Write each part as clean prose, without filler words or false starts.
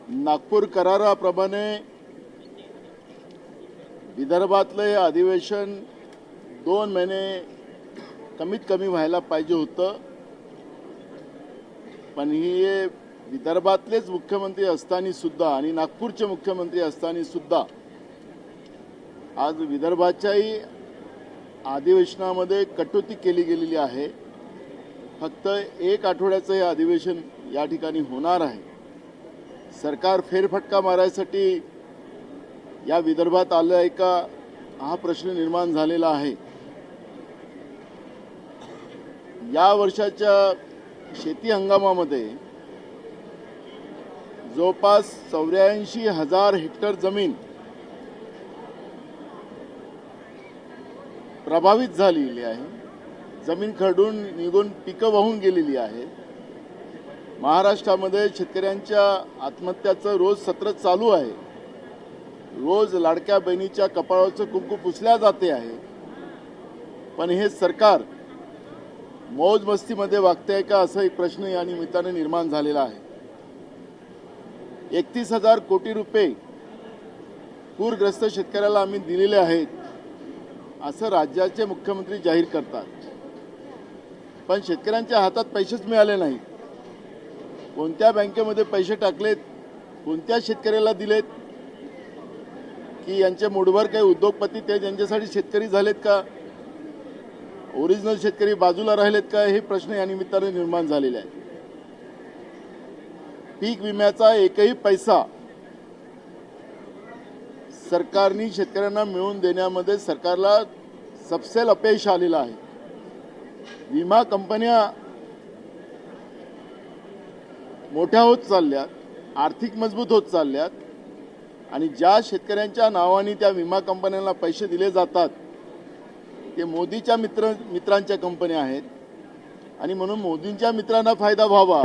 नागपूर कराराप्रमाणे विदर्भातलं हे अधिवेशन 2 महिने कमीत कमी व्हायला पाहिजे होतं, पण हे विदर्भातलेच मुख्यमंत्री असताना सुद्धा आणि नागपूरचे मुख्यमंत्री असताना सुद्धा आज विदर्भाच्याही अधिवेशनामध्ये कटोती केली गेलेली आहे। फक्त 1 आठवड्याचं हे अधिवेशन या ठिकाणी होणार आहे। सरकार फेरफटका मारायसाठी या विदर्भात आलं आहे का, हा प्रश्न निर्माण झालेला आहे। या वर्षाच्या शेती हंगामामध्ये जवळपास 84,000 हेक्टर जमीन प्रभावित झालेली आहे। जमीन खरडून निघून पिकं वाहून गेलेली आहे। महाराष्ट्रामध्ये शेतकऱ्यांच्या आत्महत्याचं रोज सत्र चालू आहे। रोज लाडक्या बहिणीच्या कपाळाचं कुंकू पुसल्या जाते आहे, पण हे सरकार मौज मस्तीमध्ये वागते का, असा एक प्रश्न या निमित्ताने निर्माण झालेला आहे। 31,000 कोटी रुपये पूरग्रस्त शेतकऱ्याला आम्ही दिलेले आहेत असं राज्याचे मुख्यमंत्री जाहीर करतात, पण शेतकऱ्यांच्या हातात पैसेच मिळाले नाहीत। कोणत्या बँकेमध्ये पैसे टाकलेत, कोणत्या शेतकऱ्याला दिलेत, की यांचे मुठभर काही उद्योगपती ते ज्यांच्यासाठी शेतकरी झालेत का, ओरिजिनल शेतकरी बाजूला राहिलेत का, हे प्रश्न या निमित्ताने निर्माण झालेले आहेत। पीक विम्याचा एकही पैसा सरकारने शेतकऱ्यांना मिळवून देण्यामध्ये सरकारला सपशेल अपयश आलेलं आहे। विमा कंपन्या मोठ्या होत चालल्यात, आर्थिक मजबूत होत चालल्यात, आणि ज्या शेतकऱ्यांच्या नावाने त्या विमा कंपन्यांना पैसे दिले जातात ते मोदीच्या मित्रांच्या कंपन्या आहेत, आणि म्हणून मोदींच्या मित्रांना फायदा व्हावा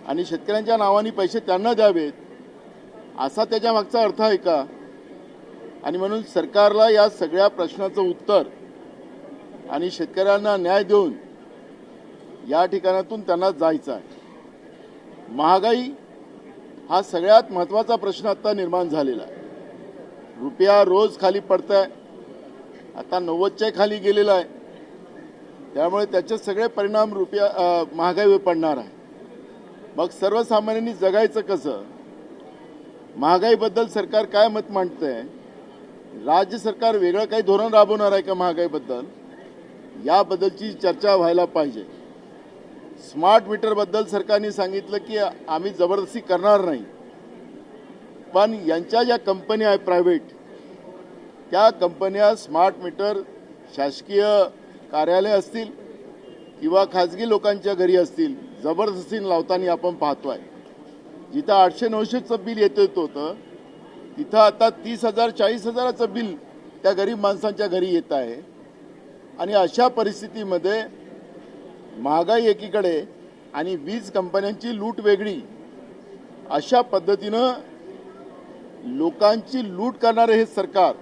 आणि शेतकऱ्यांच्या नावाने पैसे त्यांना द्यावेत असा त्याच्या मागचा अर्थ आहे का? आणि म्हणून सरकारला या सगळ्या प्रश्नाचं उत्तर आणि शेतकऱ्यांना न्याय देऊन या ठिकाणातून त्यांना जायचं आहे। महागाई हा सगळ्यात महत्त्वाचा प्रश्न आता निर्माण झालेला आहे। रुपया रोज खाली पडतोय, आता 90च्या खाली गेलेला आहे, त्यामुळे त्याचे सगळे परिणाम महागाईवर पडणार आहे। मग सर्वसामान्यांनी जगायचं कसं? महागाईबद्दल सरकार काय मत मांडतंय? राज्य सरकार वेगळं काही धोरण राबवणार आहे का महागाईबद्दल? याबद्दलची चर्चा व्हायला पाहिजे। स्मार्ट मीटरबद्दल सरकारने सांगितलं की आम्ही जबरदस्ती करणार नाही, पण यांच्या ज्या कंपन्या आहेत प्रायव्हेट, त्या कंपन्या स्मार्ट मीटर शासकीय कार्यालय असतील किंवा खाजगी लोकांच्या घरी असतील, जबरदस्तीने लावताना आपण पाहतोय। जिथं 800-900चं बिल येत होतं तिथं आता 30,000-40,000चं बिल त्या गरीब माणसांच्या घरी येत आहे। आणि अशा परिस्थितीमध्ये महागाई एकीकडे आणि वीज कंपन्यांची लूट वेगळी, अशा पद्धतीनं लोकांची लूट करणारे हे सरकार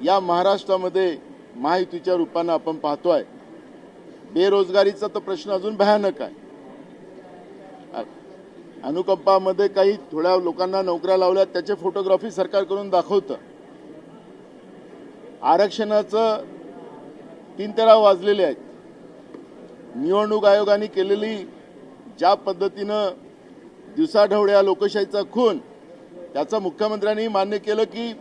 या महाराष्ट्रामध्ये महायुतीच्या रूपानं आपण पाहतोय। बेरोजगारीचा तर प्रश्न अजून भयानक आहे। अनुकंपामध्ये काही थोड्या लोकांना नोकऱ्या लावल्या, त्याचे फोटोग्राफी सरकार करून दाखवतं। आरक्षणाचं 3 तेरा वाजलेले आहेत। निवडणूक आयोगाने केलेली ज्या पद्धतीनं दिवसाढवळ्या लोकशाहीचा खून, त्याचं मुख्यमंत्र्यांनी मान्य केलं की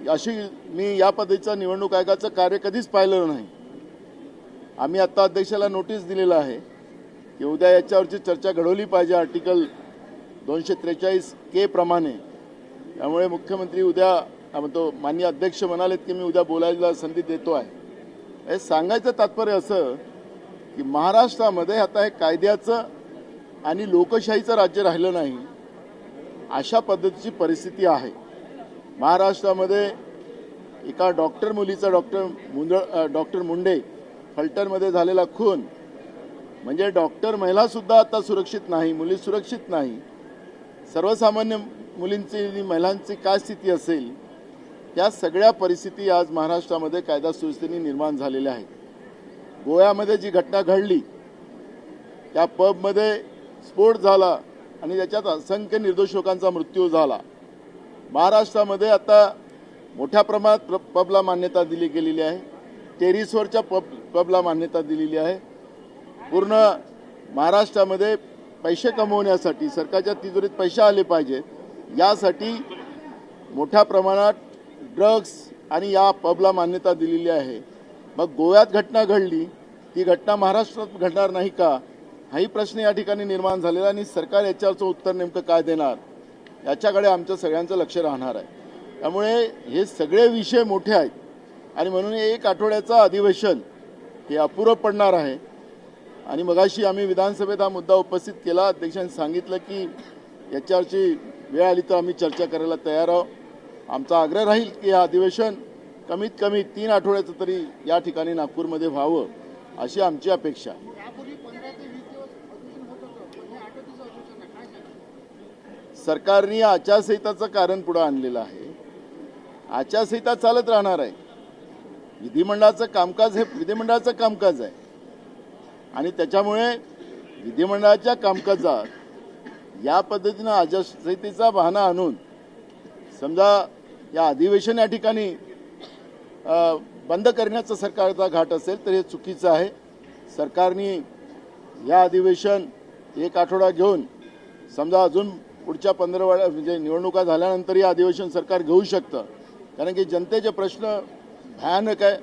अशी मी या पद्धतीचं निवडणूक आयोगाचं कार्य कधीच पाहिलं नाही। आम्ही आता अध्यक्षाला नोटीस दिलेलं आहे की उद्या याच्यावरची चर्चा घडवली पाहिजे आर्टिकल 243K प्रमाणे। त्यामुळे मुख्यमंत्री उद्या तो माननीय अध्यक्ष म्हणालेत की मी उद्या बोलायला संधी देतो आहे। हे सांगायचं तात्पर्य असं की महाराष्ट्रामध्ये आता हे कायद्याचं आणि लोकशाहीचं राज्य राहिलं नाही, अशा पद्धतीची परिस्थिती आहे। महाराष्ट्रामध्ये एका डॉक्टर मुलीचा डॉक्टर मुंडे फलटणमध्ये झालेला खून, म्हणजे डॉक्टर महिला सुद्धा आता सुरक्षित नाही, मुली सुरक्षित नाही। सर्वसामान्य मुलींची महिलांची काय स्थिती असेल, त्या सगळ्या परिस्थिती आज महाराष्ट्रामध्ये कायदा सुव्यवस्थेने निर्माण झालेल्या आहेत। गोव्यामध्ये जी घटना घडली, त्या पबमध्ये स्फोट झाला, आणि त्याच्यात असंख्य निर्दोष लोकांचा मृत्यू झाला. महाराष्ट्रामध्ये आता मोठ्या प्रमाणात पबला मान्यता दिली गेलेली आहे. टेरिसवरच्या पबला मान्यता दिलेली आहे. पूर्ण महाराष्ट्रामध्ये पैसे कमवण्यासाठी, सरकारच्या तिजोरीत पैसे आले पाहिजेत यासाठी मोठ्या प्रमाणात ड्रग्स आणि या पबला मान्यता दिलेली आहे. मग गोव्यात घटना घडली, ती घटना महाराष्ट्रात घडणार नाही का, हाही प्रश्न या ठिकाणी निर्माण झालेला आणि सरकार याच्यावरचं उत्तर नेमकं काय देणार याच्याकडे आमचं सगळ्यांचं लक्ष राहणार आहे. त्यामुळे हे सगळे विषय मोठे आहेत आणि म्हणून एक आठवड्याचं अधिवेशन हे अपुरं पडणार आहे. आणि मगाशी आम्ही विधानसभेत हा मुद्दा उपस्थित केला. अध्यक्षांनी सांगितलं की याच्यावरची वेळ आली तर आम्ही चर्चा करायला तयार आहोत. आमचा आग्रह राहील की हे अधिवेशन कमीत कमी 3 आठवड्याचं तरी या ठिकाणी नागपूरमध्ये व्हावं अशी आमची अपेक्षा. सरकारने आचारसंहिताचं कारण पुढे आणलेलं आहे. आचारसंहिता चालत राहणार आहे. विधिमंडळाचं कामकाज हे विधिमंडळाचं कामकाज आहे आणि त्याच्यामुळे विधिमंडळाच्या कामकाजात या पद्धतीनं आचारसंहितेचा बहाणा आणून समजा या अधिवेशन या ठिकाणी बंद करण्याचा सरकारचा घाट असेल तर हे चुकीचं आहे. सरकारने या अधिवेशन 1 आठवडा घेऊन समजा अजून पुढच्या 15 म्हणजे निवडणुका झाल्यानंतर हे अधिवेशन सरकार घेऊ शकतं. कारण की जनतेचे प्रश्न भयानक आहे.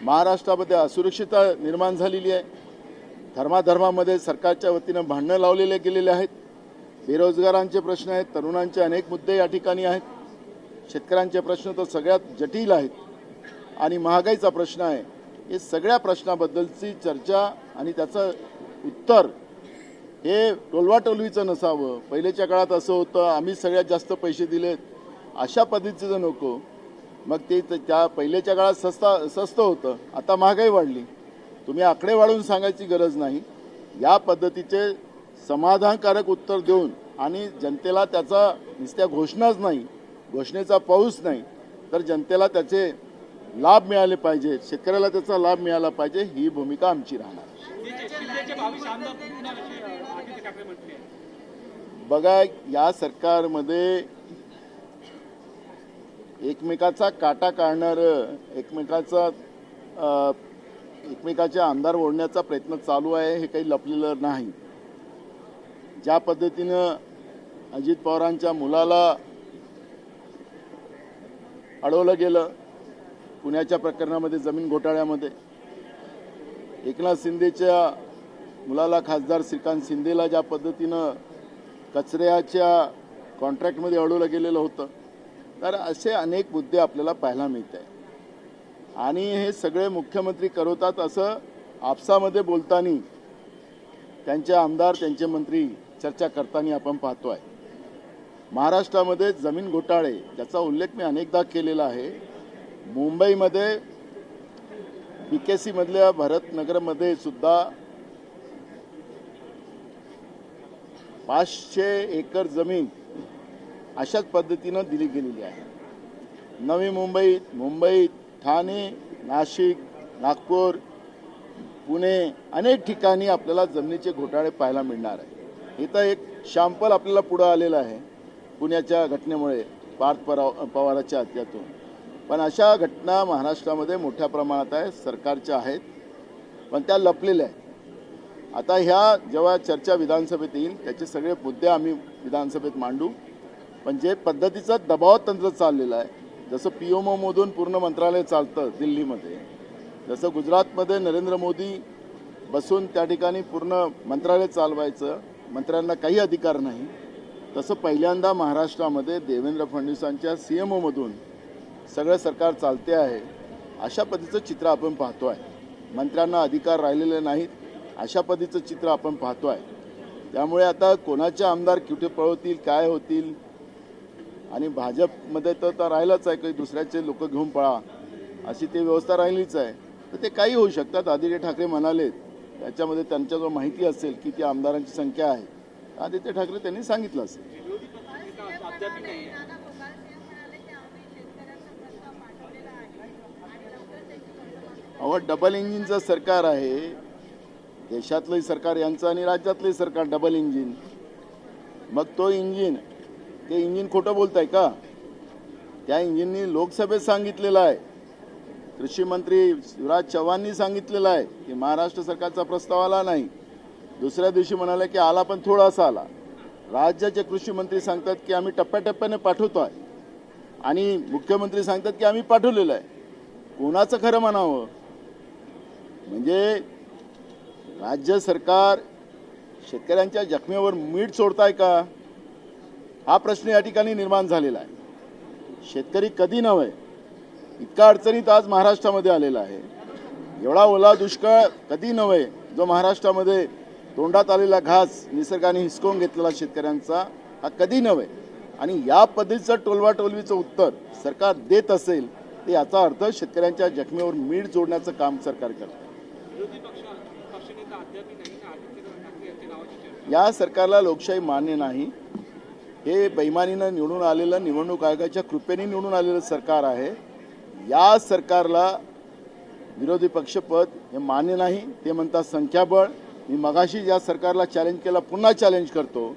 महाराष्ट्रामध्ये असुरक्षितता निर्माण झालेली आहे. धर्माधर्मामध्ये सरकारच्या वतीनं भांडणं लावलेले गेलेले आहेत. बेरोजगारांचे प्रश्न आहेत. तरुणांचे अनेक मुद्दे या ठिकाणी आहेत. शेतकऱ्यांचे प्रश्न तर सगळ्यात जटिल आहेत आणि महागाईचा प्रश्न आहे. हे सगळ्या प्रश्नाबद्दलची चर्चा आणि त्याचं उत्तर हे टोलवाटोलवीचं नसावं. पहिलेच्या काळात असं होतं आम्ही सगळ्यात जास्त पैसे दिलेत अशा पद्धतीचं नको. मग ते त्या पहिलेच्या काळात स्वस्त होतं, आता महागाई वाढली. तुम्ही आकडे वाढवून सांगायची गरज नाही. या पद्धतीचे समाधानकारक उत्तर देऊन आणि जनतेला त्याचा नुसत्या घोषणाच नाही, घोषणेचा पाऊस नाही तर जनतेला त्याचे लाभ मिळाले पाहिजे, शेतकऱ्याला त्याचा लाभ मिळाला पाहिजे, ही भूमिका आमची राहणार. बघा, या सरकारमध्ये एकमेकाचा काटा काढणारं, एकमेकाचे आमदार ओढण्याचा प्रयत्न चालू आहे. हे काही लपलेलं नाही. ज्या पद्धतीनं अजित पवारांच्या मुलाला अडवलं गेलं पुण्याच्या प्रकरणामध्ये, जमीन घोटाळ्यामध्ये, एकनाथ शिंदेच्या मुलाला खासदार श्रीकांत शिंदेला ज्या पद्धतीनं कचऱ्याच्या कॉन्ट्रॅक्टमध्ये अडवलं गेलेलं होतं, तर असे अनेक मुद्दे आपल्याला पाहायला मिळत आहे. आणि हे सगळे मुख्यमंत्री करवतात असं आपसामध्ये बोलताना त्यांचे आमदार, त्यांचे मंत्री चर्चा करताना आपण पाहतो आहे. महाराष्ट्रामध्ये जमीन घोटाळे त्याचा उल्लेख मी अनेकदा केलेला आहे. मुंबईमध्ये BKC मधल्या भरतनगरमध्ये सुद्धा 500 एकर जमीन अशाच पद्धतीनं दिली गेलेली आहे. नवी मुंबई, ठाणे, नाशिक, नागपूर, पुणे अनेक ठिकाणी आपल्याला जमिनीचे घोटाळे पाहायला मिळणार आहे. इथं एक शॅम्पल आपल्याला पुढं आलेलं आहे पुण्याच्या घटनेमुळे, पार्थ पवाराच्या हत्येतून. पण अशा घटना महाराष्ट्रामध्ये मोठ्या प्रमाणात आहे, सरकारच्या आहेत, पण त्या लपलेल्या आहेत. आता ह्या जेव्हा चर्चा विधानसभेत येईल त्याचे सगळे मुद्दे आम्ही विधानसभेत मांडू. पण जे पद्धतीचं दबाव तंत्र चाललेलं आहे, जसं PMOमधून पूर्ण मंत्रालय चालतं दिल्लीमध्ये, जसं गुजरातमध्ये नरेंद्र मोदी बसून त्या ठिकाणी पूर्ण मंत्रालय चालवायचं, मंत्र्यांना काही अधिकार नाही, तसं पहिल्यांदा महाराष्ट्रामध्ये देवेंद्र फडणवीसांच्या CMOमधून सगळं सरकार चालते आहे. अशा पद्धतीचं चित्र आपण पाहतो आहे. मंत्र्यांना अधिकार राहिलेले नाहीत अशा पद्धतीचं चित्र आपण पाहतो आहे. त्यामुळे आता कोणाचे आमदार कुठे पळवतील, काय होतील, आणि भाजपमध्ये तर राहिलंच आहे, काही दुसऱ्याचे लोक घेऊन पळा अशी ती व्यवस्था राहिलीच आहे. तर ते काही होऊ शकतात. आदित्य ठाकरे म्हणाले त्याच्यामध्ये त्यांच्याजवळ माहिती असेल की ती आमदारांची संख्या आहे. आदित्य ठाकरे त्यांनी सांगितलं असेल. अहो, डबल इंजिनचं सरकार आहे. देशातलंही सरकार यांचं आणि राज्यातलंही सरकार डबल इंजिन. मग तो इंजिन, ते इंजिन खोटं बोलताय का? त्या इंजिननी लोकसभेत सांगितलेलं आहे, कृषी मंत्री शिवराज चव्हाणांनी सांगितलेलं आहे की महाराष्ट्र सरकारचा प्रस्ताव आला नाही. दुसऱ्या दिवशी म्हणाले की आला पण थोडासा आला. राज्याचे कृषी मंत्री सांगतात की आम्ही टप्प्याटप्प्याने पाठवतो आहे आणि मुख्यमंत्री सांगतात की आम्ही पाठवलेलं आहे. कोणाचं खरं म्हणावं? म्हणजे राज्य सरकार शेतकऱ्यांच्या जखमेवर मीठ सोडताय का, हा प्रश्न या ठिकाणी निर्माण झालेला आहे. शेतकरी कधी नव्हे इतका अडचणीत आज महाराष्ट्रामध्ये आलेला आहे. एवढा ओला दुष्काळ कधी नव्हे जो महाराष्ट्रामध्ये तोंडात आलेला घास निसर्गाने हिसकावून घेतलेला शेतकऱ्यांचा हा कधी नव्हे. आणि या पद्धतीचं टोलवाटोलवीचं उत्तर सरकार देत असेल तर याचा अर्थ शेतकऱ्यांच्या जखमेवर मीठ जोडण्याचं काम सरकार करतं. या सरकारला लोकशाही मान्य नाही. हे बेईमानीनं निवडून आलेलं, निवडणूक आयोगाच्या कृपेने निवडून आलेलं सरकार आहे. या सरकारला विरोधी पक्षपद हे मान्य नाही. ते म्हणतात संख्याबळ. मी मगाशी या सरकारला चॅलेंज केला, पुन्हा चॅलेंज करतो.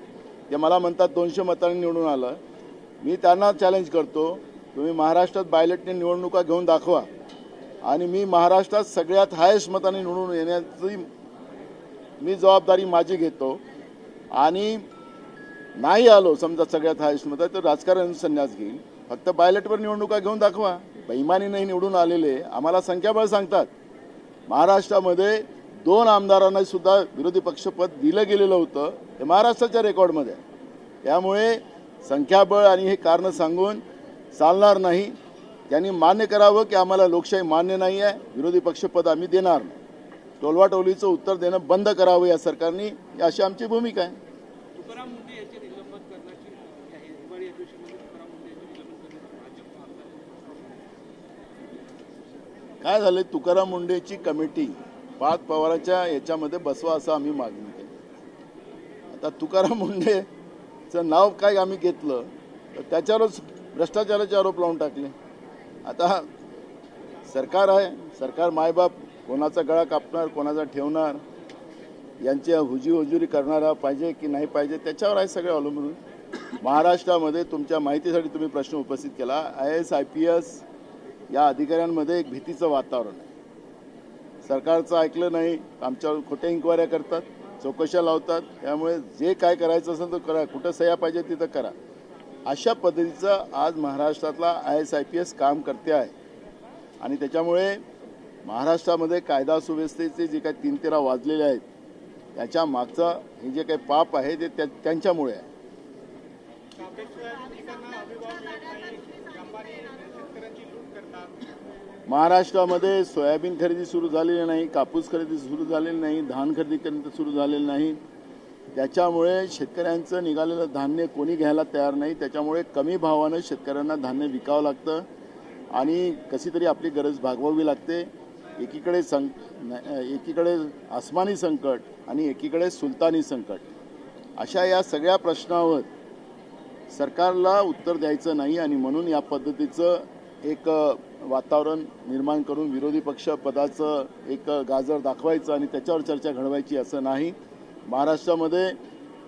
ते मला म्हणतात 200 मतांनी निवडून आलं. मी त्यांना चॅलेंज करतो, तुम्ही महाराष्ट्रात बायलेटने निवडणुका घेऊन दाखवा आणि मी महाराष्ट्रात सगळ्यात हायेस्ट मतांनी निवडून येण्याची मी जबाबदारी माझी घेतो. आणि नाही आलो समजा सगळ्यात हायेस्ट मत तर राजकारण संन्यास घेईल. फक्त बायलेटवर निवडणुका घेऊन दाखवा. बेईमानी नाही निवडून आलेले आम्हाला संख्याबळ सांगतात. महाराष्ट्रामध्ये 2 आमदारांना सुद्धा विरोधी पक्षपद दिलं गेलेलं होतं, हे महाराष्ट्राच्या रेकॉर्डमध्ये. त्यामुळे संख्याबळ आणि हे कारण सांगून चालणार नाही. त्यांनी मान्य करावं की आम्हाला लोकशाही मान्य नाही आहे, विरोधी पक्षपद आम्ही देणार नाही. टोलवाटोलीचं उत्तर देणं बंद करावं या सरकारने, अशी आमची भूमिका आहे. काय झालं, तुकाराम मुंडेची कमिटी पार्थ पवारांच्या याच्यामध्ये बसवा असं आम्ही मागणी केली. आता तुकाराम मुंडेचं नाव काय आम्ही घेतलं तर त्याच्यावरच भ्रष्टाचाराचे आरोप लावून टाकले. आता सरकार आहे, सरकार मायबाप कोणाचा गळा कापणार, कोणाचा ठेवणार, यांची हुजीहुजुरी करणारा पाहिजे की नाही पाहिजे त्याच्यावर आहे सगळं अवलंबून. महाराष्ट्रामध्ये तुमच्या माहितीसाठी तुम्ही प्रश्न उपस्थित केला, IAS IPS या अधिकाऱ्यांमध्ये एक भीतीचं वातावरण आहे. सरकारचं ऐकलं नाही, आमच्यावर खोट्या इन्क्वायऱ्या करतात, चौकशा लावतात. त्यामुळे जे काय करायचं असेल तर करा, कुठं सह्या पाहिजे तिथं करा. अशा पद्धतीचं आज महाराष्ट्रातला IAS IPS काम करते आहे. आणि त्याच्यामुळे महाराष्ट्रामध्ये कायदा सुव्यवस्थेचे जे काही 3-13 वाजलेले आहेत त्याच्या मागचं हे जे काही पाप आहे ते त्यांच्यामुळे आहे. महाराष्ट्रामध्ये सोयाबीन खरेदी सुरू झालेली नाही, कापूस खरेदी सुरू झालेली नाही, धान खरेदी सुरू झालेली नाही. त्याच्यामुळे शेतकऱ्यांचं निघालेलं धान्य कोणी घ्यायला तयार नाही. त्याच्यामुळे कमी भावानं शेतकऱ्यांना धान्य विकावं लागतं आणि कशी तरी आपली गरज भागवावी लागते. एकीकडे आसमानी संकट आणि एकीकडे सुलतानी संकट. अशा या सगळ्या प्रश्नावर सरकारला उत्तर द्यायचं नाही आणि म्हणून या पद्धतीचं एक वातावरण निर्माण करून विरोधी पक्ष पदाचं एक गाजर दाखवायचं आणि त्याच्यावर चर्चा घडवायची असं नाही. महाराष्ट्रामध्ये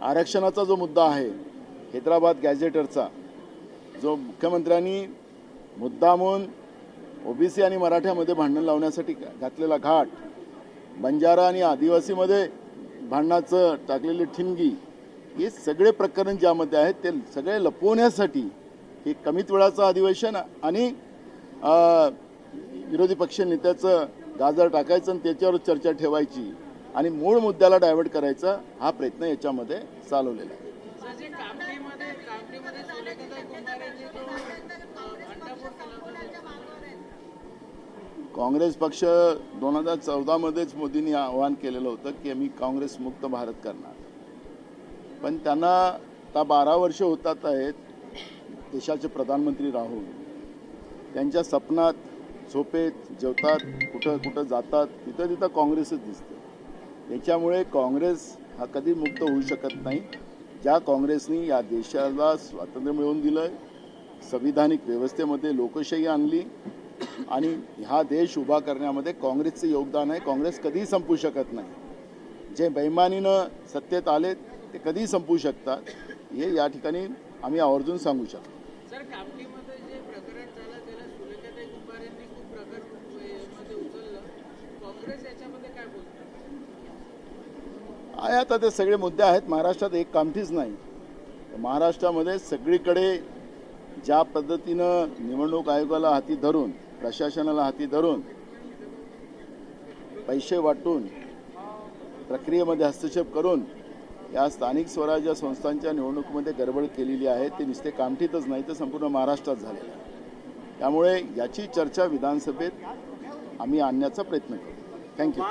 आरक्षणाचा जो मुद्दा आहे, हैदराबाद गॅझेटरचा, जो मुख्यमंत्र्यांनी मुद्दामून OBC आणि मराठ्यामध्ये भांडण लावण्यासाठी घातलेला घाट, बंजारा आणि आदिवासीमध्ये भांडणाचं टाकलेली ठिणगी, हे सगळे प्रकरण ज्यामध्ये आहेत ते सगळे लपवण्यासाठी हे कमीत वेळाचं अधिवेशन आणि विरोधी पक्ष नेत्याचं गाजर टाकायचं आणि त्याच्यावर चर्चा ठेवायची आणि मूळ मुद्द्याला डायव्हर्ट करायचा हा प्रयत्न याच्यामध्ये चालवलेला आहे. काँग्रेस पक्ष 2014मध्येच मोदींनी आवाहन केलेलं होतं की आम्ही काँग्रेस मुक्त भारत करणार. पण त्यांना आता 12 वर्ष होतात आहेत देशाचे प्रधानमंत्री राहून. त्यांच्या सपनात, झोपेत, जेवतात, कुठं कुठं जातात, तिथं तिथं काँग्रेसच दिसते. त्याच्यामुळे काँग्रेस हा कधी मुक्त होऊ शकत नाही. ज्या काँग्रेसनी या देशाला स्वातंत्र्य मिळवून दिलं, संविधानिक व्यवस्थेमध्ये लोकशाही आणली आणि हा देश उभा करण्यामध्ये काँग्रेसचं योगदान आहे. काँग्रेस कधीही संपू शकत नाही. जे बेईमानीनं सत्तेत आले ते कधीही संपू शकतात. हे या ठिकाणी आम्ही आवर्जून सांगू शकतो. सर, कामठीमध्ये जे प्रकरण झालं त्याला सुलेखाताई कुंभार यांनी खूप प्रकार मध्ये उचललं. काँग्रेस याच्यामध्ये काय बोलतं? आहे आता ते सगळे मुद्दे आहेत. महाराष्ट्रात एक कामठीच नाही, महाराष्ट्रामध्ये सगळीकडे ज्या पद्धतीनं निवडणूक आयोगाला हाती धरून, प्रशासनाला हाती धरून, पैसे वाटून, प्रक्रियेमध्ये हस्तक्षेप करून या स्थानिक स्वराज्य संस्थांच्या निवडणुकीमध्ये गडबड केलेली आहे, ते नुसते कामठीतच नाही तर संपूर्ण महाराष्ट्रात झालेलं आहे. त्यामुळे याची चर्चा विधानसभेत आम्ही आणण्याचा प्रयत्न करू. थँक्यू.